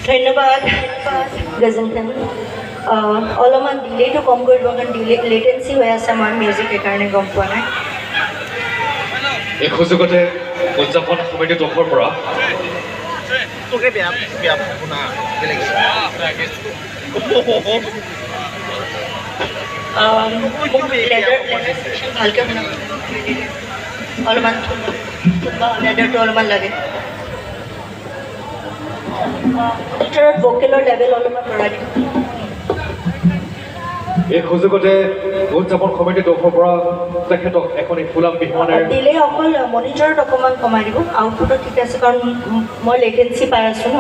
ধন্যবাদ গজনখান অলপমান ডিলেটো কম কৰিব কাৰণ লেটেঞ্চি হৈ আছে আমাৰ মিউজিক সেইকাৰণে গম পোৱা নাই এই সুযোগতে উদযাপন সমিতিৰ তৰফৰ পৰা তোকে বেয়া বেয়া শুনা ভালকৈ শুনা অলপমান লেডাৰটো অলপমান লাগে ভিতৰত ভোকেলৰ লেভেল অলপমান বঢ়াই দিম এই সুযোগতে উদযাপন সমিতিৰ তৰফৰ পৰা তেখেতক এখন ফুলাম বিহুৱানেৰে দিলে অকল মনিটৰত অকণমান কমাই দিব আউটপুটত ঠিক আছে কাৰণ মই লেটেঞ্চি পাই আছোঁ ন